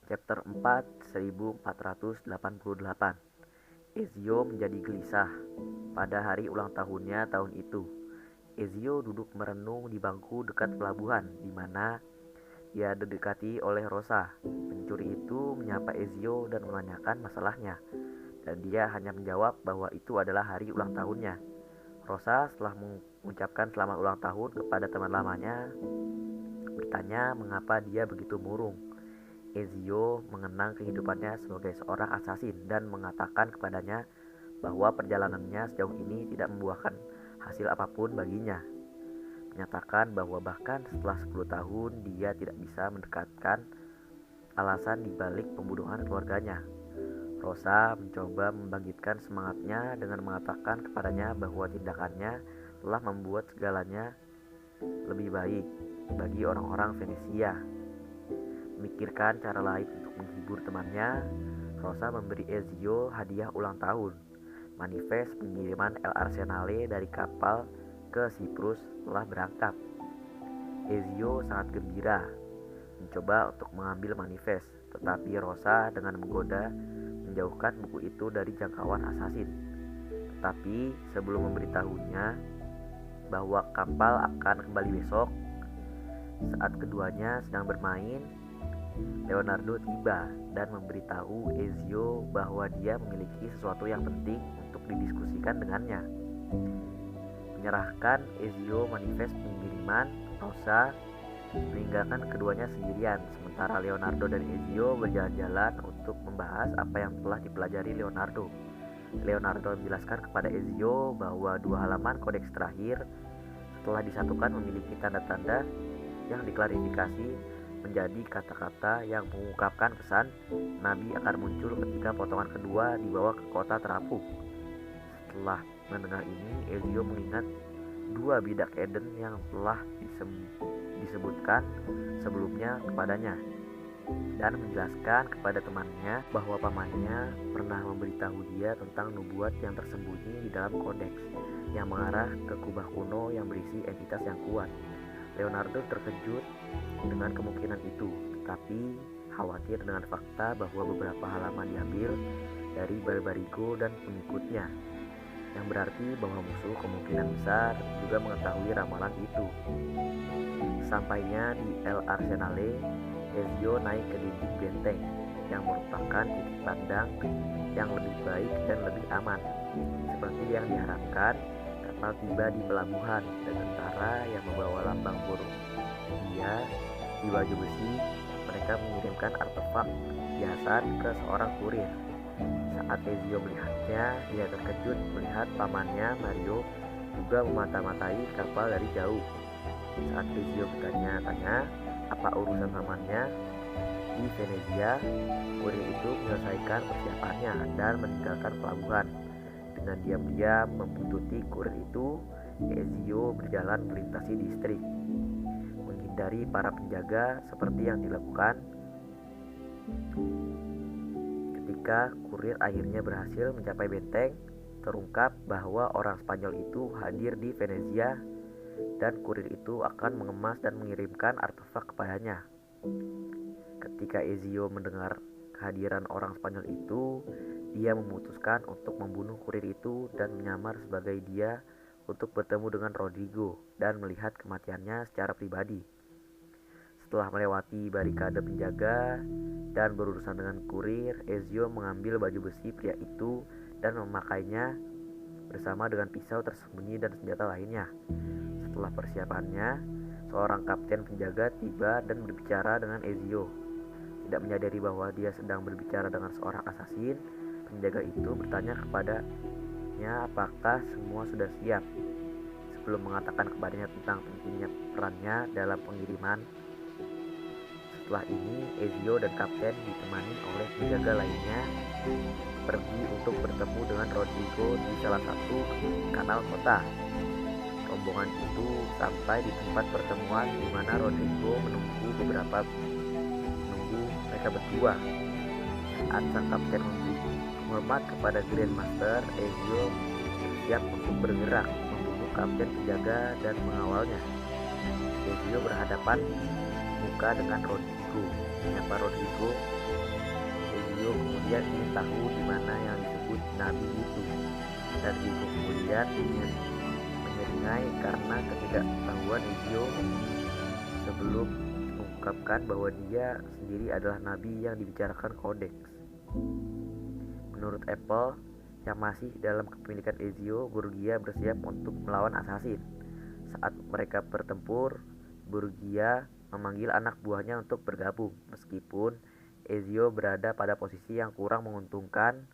Chapter 4, 1488. Ezio menjadi gelisah. Pada hari ulang tahunnya tahun itu, Ezio duduk merenung di bangku dekat pelabuhan, di mana ia didekati oleh Rosa. Pencuri itu menyapa Ezio dan menanyakan masalahnya, dan dia hanya menjawab bahwa itu adalah hari ulang tahunnya. Rosa setelah mengucapkan selamat ulang tahun kepada teman lamanya, bertanya mengapa dia begitu murung. Ezio mengenang kehidupannya sebagai seorang asasin dan mengatakan kepadanya bahwa perjalanannya sejauh ini tidak membuahkan hasil apapun baginya. Menyatakan bahwa bahkan setelah 10 tahun dia tidak bisa mendekatkan alasan dibalik pembunuhan keluarganya. Rosa mencoba membangkitkan semangatnya dengan mengatakan kepadanya bahwa tindakannya telah membuat segalanya lebih baik bagi orang-orang Venesia. Memikirkan cara lain untuk menghibur temannya, Rosa memberi Ezio hadiah ulang tahun, manifest pengiriman El Arsenale dari kapal ke Siprus telah berangkat. Ezio sangat gembira, mencoba untuk mengambil manifest, tetapi Rosa dengan menggoda menjauhkan buku itu dari jangkauan asasin. Tetapi sebelum memberitahunya bahwa kapal akan kembali besok, saat keduanya sedang bermain, Leonardo tiba dan memberitahu Ezio bahwa dia memiliki sesuatu yang penting untuk didiskusikan dengannya. Menyerahkan Ezio manifest pengiriman, Rosa meninggalkan keduanya sendirian, sementara Leonardo dan Ezio berjalan-jalan untuk membahas apa yang telah dipelajari Leonardo. Leonardo menjelaskan kepada Ezio bahwa 2 halaman kodeks terakhir setelah disatukan memiliki tanda-tanda yang diklarifikasi menjadi kata-kata yang mengungkapkan pesan Nabi akan muncul ketika potongan kedua dibawa ke kota terapung. Setelah mendengar ini, Ezio mengingat 2 bidak Eden yang telah disebutkan sebelumnya kepadanya, dan menjelaskan kepada temannya bahwa pamannya pernah memberitahu dia tentang nubuat yang tersembunyi di dalam kodeks yang mengarah ke kubah kuno yang berisi entitas yang kuat. Leonardo terkejut dengan kemungkinan itu, tetapi khawatir dengan fakta bahwa beberapa halaman diambil dari Barbarigo dan pengikutnya, yang berarti bahwa musuh kemungkinan besar juga mengetahui ramalan itu. Sampainya di El Arsenale, Ezio naik ke dinding benteng yang merupakan titik pandang yang lebih baik dan lebih aman. Seperti yang diharapkan, kapal tiba di pelabuhan dan tentara yang membawa lambang burung dia di baju besi. Mereka mengirimkan artefak hiasan ke seorang kurir. Saat Ezio melihatnya, dia terkejut melihat pamannya Mario juga memata-matai kapal dari jauh. Saat Ezio bertanya-tanya apa urusan pamannya di Venezia, kurir itu menyelesaikan persiapannya dan meninggalkan pelabuhan. Dengan diam-diam membuntuti kurir itu, Ezio berjalan melintasi distrik, menghindari para penjaga seperti yang dilakukan. Ketika kurir akhirnya berhasil mencapai benteng, terungkap bahwa orang Spanyol itu hadir di Venezia dan kurir itu akan mengemas dan mengirimkan artefak kepadanya. Ketika Ezio mendengar kehadiran orang Spanyol itu, dia memutuskan untuk membunuh kurir itu dan menyamar sebagai dia untuk bertemu dengan Rodrigo dan melihat kematiannya secara pribadi. Setelah melewati barikade penjaga dan berurusan dengan kurir, Ezio mengambil baju besi pria itu dan memakainya bersama dengan pisau tersembunyi dan senjata lainnya. Setelah persiapannya, seorang kapten penjaga tiba dan berbicara dengan Ezio. Tidak menyadari bahwa dia sedang berbicara dengan seorang asasin, penjaga itu bertanya kepadanya apakah semua sudah siap. Sebelum mengatakan kepadanya tentang pentingnya perannya dalam pengiriman. Setelah ini, Ezio dan kapten ditemani oleh penjaga lainnya pergi untuk bertemu dengan Rodrigo di salah satu kanal kota. Rombongan itu sampai di tempat pertemuan di mana Rodrigo menunggu mereka berdua. Saat sang kapten memberi hormat kepada Grandmaster, Ezio bersiap untuk bergerak membunuh kapten penjaga dan mengawalnya. Ezio berhadapan muka dengan Rodrigo, menyapa Rodrigo Ezio kemudian ingin tahu di mana yang disebut nabi itu, dan Ibu kemudian ingin menyeringai karena ketidaktahuan Ezio sebelum mengungkapkan bahwa dia sendiri adalah nabi yang dibicarakan Codex. Menurut Apple yang masih dalam kepemilikan Ezio, Borgia bersiap untuk melawan assassin. Saat mereka bertempur, Borgia memanggil anak buahnya untuk bergabung. Meskipun Ezio berada pada posisi yang kurang menguntungkan,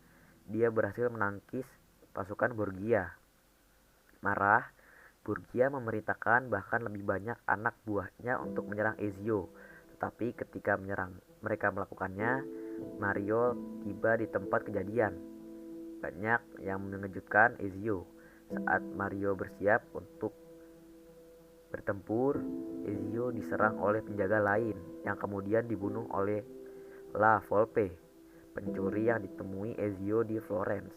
dia berhasil menangkis pasukan Borgia. Marah, Borgia memerintahkan bahkan lebih banyak anak buahnya untuk menyerang Ezio. Tetapi ketika mereka melakukannya, Mario tiba di tempat kejadian. Banyak yang mengejutkan Ezio. Saat Mario bersiap untuk bertempur, Ezio diserang oleh penjaga lain yang kemudian dibunuh oleh La Volpe, pencuri yang ditemui Ezio di Florence.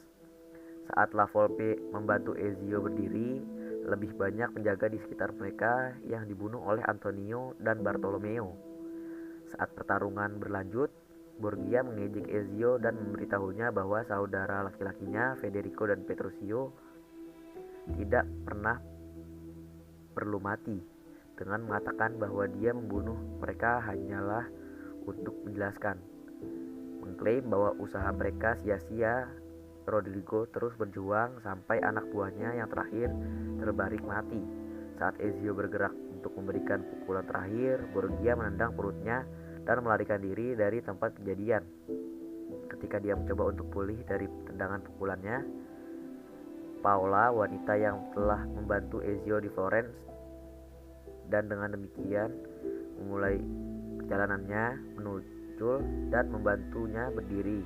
Saat La Volpe membantu Ezio berdiri, lebih banyak penjaga di sekitar mereka yang dibunuh oleh Antonio dan Bartolomeo. Saat pertarungan berlanjut, Borgia mengejek Ezio dan memberitahunya bahwa saudara laki-lakinya Federico dan Petruccio tidak pernah perlu mati, dengan mengatakan bahwa dia membunuh mereka hanyalah untuk menjelaskan. Mengklaim bahwa usaha mereka sia-sia, Rodrigo terus berjuang sampai anak buahnya yang terakhir terbaring mati. Saat Ezio bergerak untuk memberikan pukulan terakhir, Borgia menendang perutnya dan melarikan diri dari tempat kejadian. Ketika dia mencoba untuk pulih dari tendangan pukulannya, Paola, wanita yang telah membantu Ezio di Florence, dan dengan demikian memulai perjalanannya muncul dan membantunya berdiri.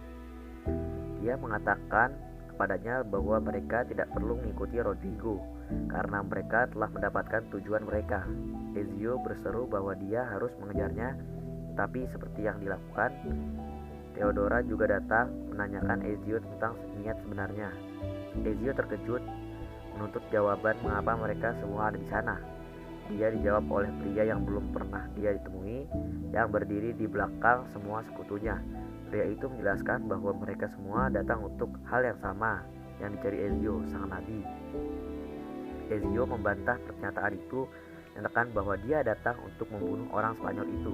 Dia mengatakan kepadanya bahwa mereka tidak perlu mengikuti Rodrigo karena mereka telah mendapatkan tujuan mereka. Ezio berseru bahwa dia harus mengejarnya, tapi seperti yang dilakukan, Theodora juga datang menanyakan Ezio tentang niat sebenarnya. Ezio terkejut menuntut jawaban mengapa mereka semua ada di sana. Dia dijawab oleh pria yang belum pernah dia ditemui, yang berdiri di belakang semua sekutunya. Pria itu menjelaskan bahwa mereka semua datang untuk hal yang sama yang dicari Ezio, sang nabi. Ezio membantah pernyataan itu, menyatakan bahwa dia datang untuk membunuh orang Spanyol itu,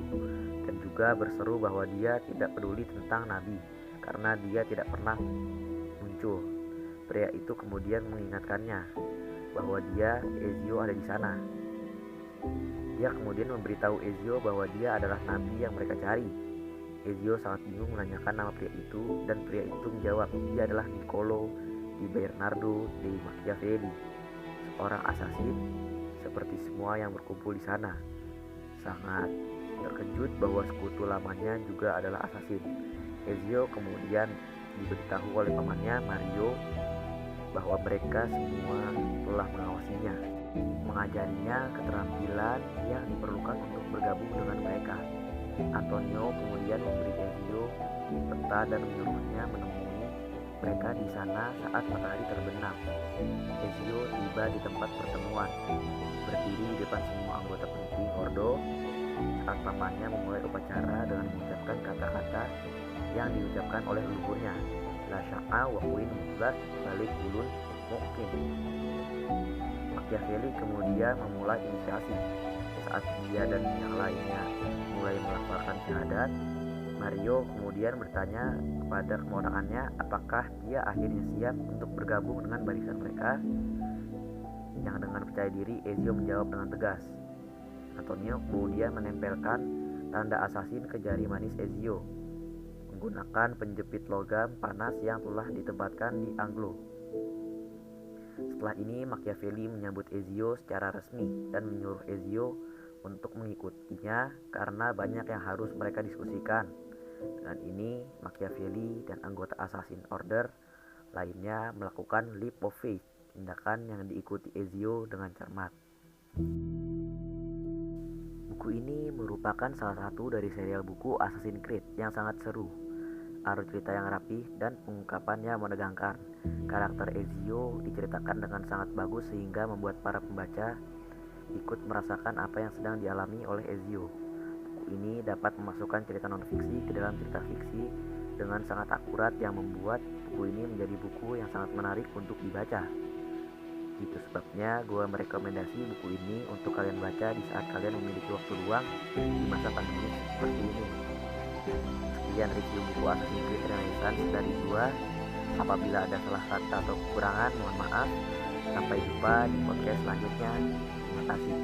dan juga berseru bahwa dia tidak peduli tentang nabi karena dia tidak pernah muncul. Pria itu kemudian mengingatkannya bahwa Ezio ada di sana. Dia kemudian memberitahu Ezio bahwa dia adalah nabi yang mereka cari. Ezio sangat bingung menanyakan nama pria itu, dan pria itu menjawab dia adalah Niccolo di Bernardo de Machiavelli, seorang assassin seperti semua yang berkumpul di sana. Sangat terkejut bahwa sekutu lamanya juga adalah assassin, Ezio kemudian diberitahu oleh pamannya Mario bahwa mereka semua telah mengawasinya, mengajarinya keterampilan yang diperlukan untuk bergabung dengan mereka. Antonio kemudian memberi Ezio peta dan menyuruhnya menemui mereka di sana saat matahari terbenam. Ezio tiba di tempat pertemuan, berdiri di depan semua anggota penting Ordo saat pamannya memulai upacara dengan mengucapkan kata-kata yang diucapkan oleh leluhurnya, La Sya'a wa Queen Mutlat Balik Ulun Mungkin. Machiavelli kemudian memulai inisiasi. Saat dia dan yang lainnya mulai melafalkan syahadat, Mario kemudian bertanya kepada keponakannya apakah dia akhirnya siap untuk bergabung dengan barisan mereka. Yang dengan percaya diri, Ezio menjawab dengan tegas. Antonio kemudian menempelkan tanda assassin ke jari manis Ezio menggunakan penjepit logam panas yang telah ditempatkan di Anglo. Setelah ini Machiavelli menyambut Ezio secara resmi dan menyuruh Ezio untuk mengikutinya karena banyak yang harus mereka diskusikan. Dengan ini Machiavelli dan anggota Assassin Order lainnya melakukan leap of faith, tindakan yang diikuti Ezio dengan cermat. Buku ini merupakan salah satu dari serial buku Assassin's Creed yang sangat seru. Alur cerita yang rapih dan pengungkapannya menegangkan. Karakter Ezio diceritakan dengan sangat bagus sehingga membuat para pembaca ikut merasakan apa yang sedang dialami oleh Ezio. Buku ini dapat memasukkan cerita non-fiksi ke dalam cerita fiksi dengan sangat akurat yang membuat buku ini menjadi buku yang sangat menarik untuk dibaca. Itu sebabnya gue merekomendasi buku ini untuk kalian baca di saat kalian memiliki waktu luang di masa pandemi seperti ini. Sekian review buku Assassin's Creed Renaissance dari gue. Apabila ada salah kata atau kekurangan, mohon maaf. Sampai jumpa di podcast selanjutnya. Terima kasih.